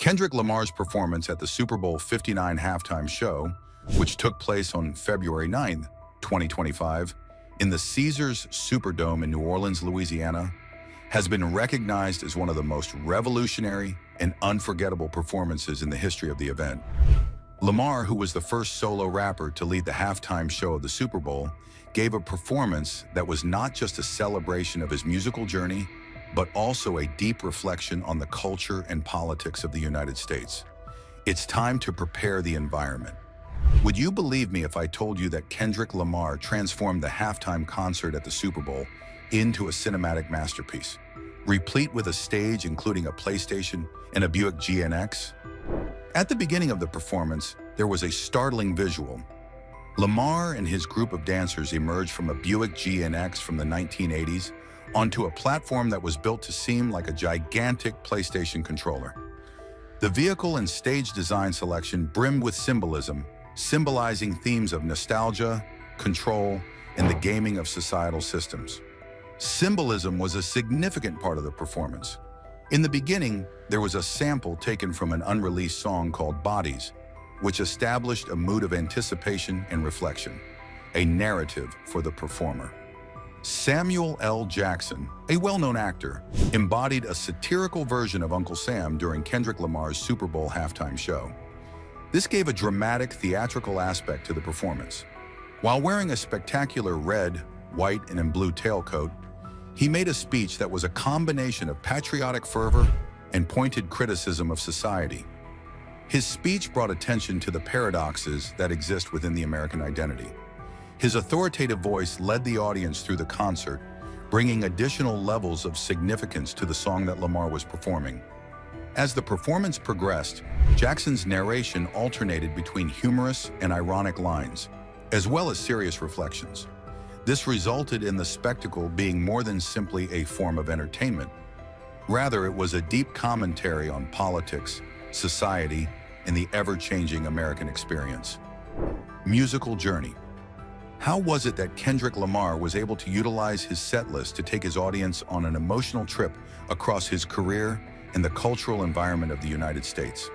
Kendrick Lamar's performance at the Super Bowl 59 halftime show, which took place on February 9, 2025, in the Caesars Superdome in New Orleans, Louisiana, has been recognized as one of the most revolutionary and unforgettable performances in the history of the event. Lamar, who was the first solo rapper to lead the halftime show of the Super Bowl, gave a performance that was not just a celebration of his musical journey, but also a deep reflection on the culture and politics of the United States. It's time to prepare the environment. Would you believe me if I told you that Kendrick Lamar transformed the halftime concert at the Super Bowl into a cinematic masterpiece, replete with a stage including a PlayStation and a Buick GNX? At the beginning of the performance, there was a startling visual. Lamar and his group of dancers emerged from a Buick GNX from the 1980s onto a platform that was built to seem like a gigantic PlayStation controller. The vehicle and stage design selection brimmed with symbolism, symbolizing themes of nostalgia, control, and the gaming of societal systems. Symbolism was a significant part of the performance. In the beginning, there was a sample taken from an unreleased song called Bodies, which established a mood of anticipation and reflection, a narrative for the performer. Samuel L. Jackson, a well-known actor, embodied a satirical version of Uncle Sam during Kendrick Lamar's Super Bowl halftime show. This gave a dramatic, theatrical aspect to the performance. While wearing a spectacular red, white, and blue tailcoat, he made a speech that was a combination of patriotic fervor and pointed criticism of society. His speech brought attention to the paradoxes that exist within the American identity. His authoritative voice led the audience through the concert, bringing additional levels of significance to the song that Lamar was performing. As the performance progressed, Jackson's narration alternated between humorous and ironic lines, as well as serious reflections. This resulted in the spectacle being more than simply a form of entertainment. Rather, it was a deep commentary on politics, society, and the ever-changing American experience. Musical journey. How was it that Kendrick Lamar was able to utilize his setlist to take his audience on an emotional trip across his career and the cultural environment of the United States?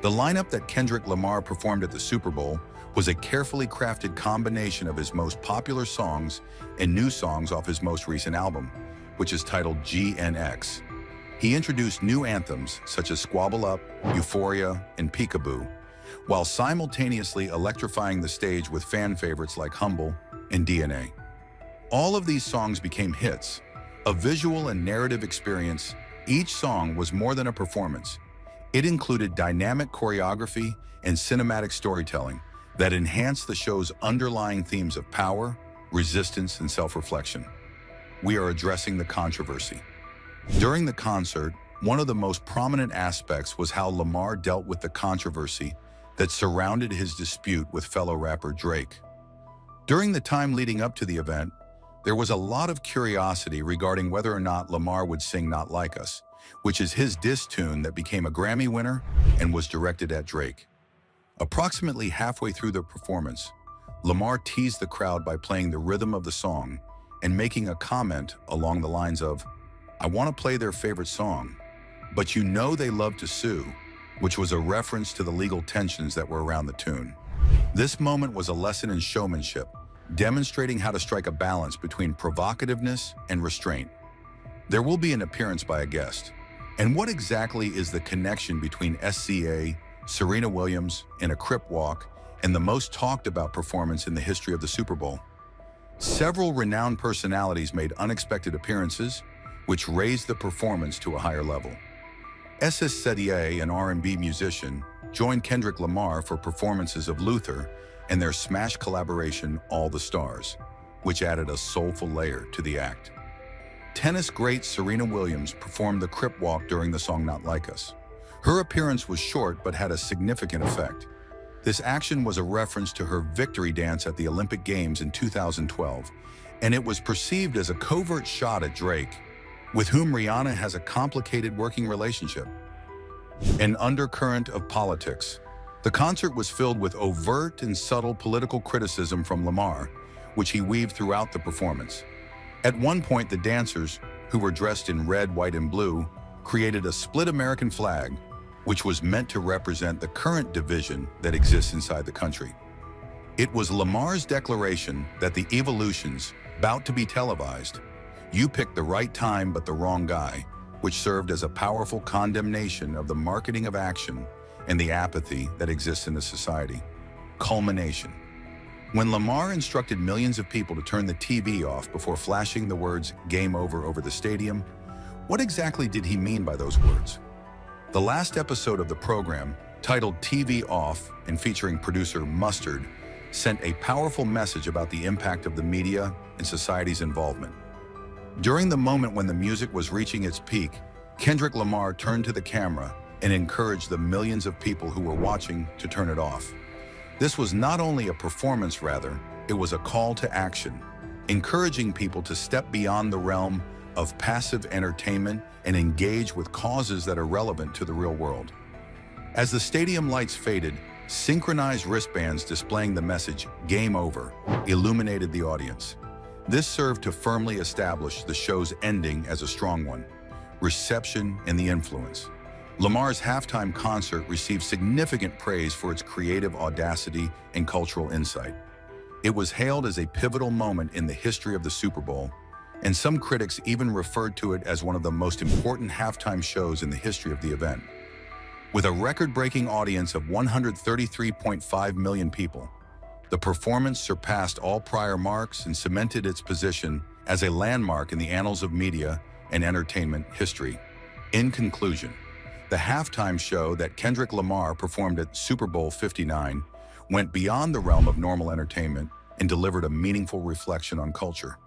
The lineup that Kendrick Lamar performed at the Super Bowl was a carefully crafted combination of his most popular songs and new songs off his most recent album, which is titled GNX. He introduced new anthems such as Squabble Up, Euphoria, and Peekaboo, while simultaneously electrifying the stage with fan favorites like Humble and DNA. All of these songs became hits, a visual and narrative experience. Each song was more than a performance. It included dynamic choreography and cinematic storytelling that enhanced the show's underlying themes of power, resistance, and self-reflection. We are addressing the controversy. During the concert, one of the most prominent aspects was how Lamar dealt with the controversy that surrounded his dispute with fellow rapper Drake. During the time leading up to the event, there was a lot of curiosity regarding whether or not Lamar would sing Not Like Us, which is his diss tune that became a Grammy winner and was directed at Drake. Approximately halfway through the performance, Lamar teased the crowd by playing the rhythm of the song and making a comment along the lines of, "I want to play their favorite song, but you know they love to sue," which was a reference to the legal tensions that were around the tune. This moment was a lesson in showmanship, demonstrating how to strike a balance between provocativeness and restraint. There will be an appearance by a guest. And what exactly is the connection between SCA, Serena Williams, and a Crip Walk, and the most talked about performance in the history of the Super Bowl? Several renowned personalities made unexpected appearances, which raised the performance to a higher level. SS Sedier, an R&B musician, joined Kendrick Lamar for performances of Luther and their smash collaboration All the Stars, which added a soulful layer to the act. Tennis great Serena Williams performed the Crip Walk during the song Not Like Us. Her appearance was short but had a significant effect. This action was a reference to her victory dance at the Olympic Games in 2012, and it was perceived as a covert shot at Drake, with whom Rihanna has a complicated working relationship. An undercurrent of politics. The concert was filled with overt and subtle political criticism from Lamar, which he weaved throughout the performance. At one point, the dancers, who were dressed in red, white, and blue, created a split American flag, which was meant to represent the current division that exists inside the country. It was Lamar's declaration that the evolution's about to be televised. You picked the right time but the wrong guy, which served as a powerful condemnation of the marketing of action and the apathy that exists in the society. Culmination. When Lamar instructed millions of people to turn the TV off before flashing the words "Game Over" over the stadium, what exactly did he mean by those words? The last episode of the program, titled TV Off and featuring producer Mustard, sent a powerful message about the impact of the media and society's involvement. During the moment when the music was reaching its peak, Kendrick Lamar turned to the camera and encouraged the millions of people who were watching to turn it off. This was not only a performance, rather, it was a call to action, encouraging people to step beyond the realm of passive entertainment and engage with causes that are relevant to the real world. As the stadium lights faded, synchronized wristbands displaying the message "Game Over" illuminated the audience. This served to firmly establish the show's ending as a strong one. Reception and the influence. Lamar's halftime concert received significant praise for its creative audacity and cultural insight. It was hailed as a pivotal moment in the history of the Super Bowl, and some critics even referred to it as one of the most important halftime shows in the history of the event. With a record-breaking audience of 133.5 million people, the performance surpassed all prior marks and cemented its position as a landmark in the annals of media and entertainment history. In conclusion, the halftime show that Kendrick Lamar performed at Super Bowl 59 went beyond the realm of normal entertainment and delivered a meaningful reflection on culture.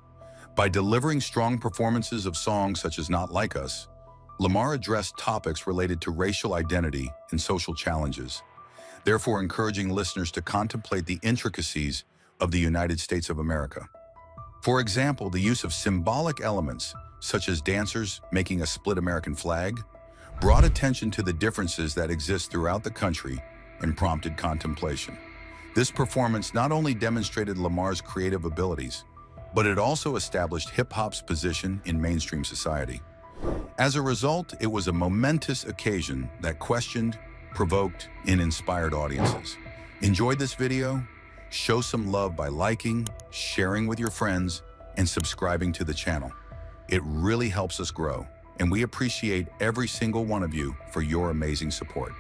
By delivering strong performances of songs such as "Not Like Us," Lamar addressed topics related to racial identity and social challenges, therefore encouraging listeners to contemplate the intricacies of the United States of America. For example, the use of symbolic elements, such as dancers making a split American flag, brought attention to the differences that exist throughout the country and prompted contemplation. This performance not only demonstrated Lamar's creative abilities, but it also established hip-hop's position in mainstream society. As a result, it was a momentous occasion that questioned, provoked, and inspired audiences. Enjoyed this video? Show some love by liking, sharing with your friends, and subscribing to the channel. It really helps us grow, and we appreciate every single one of you for your amazing support.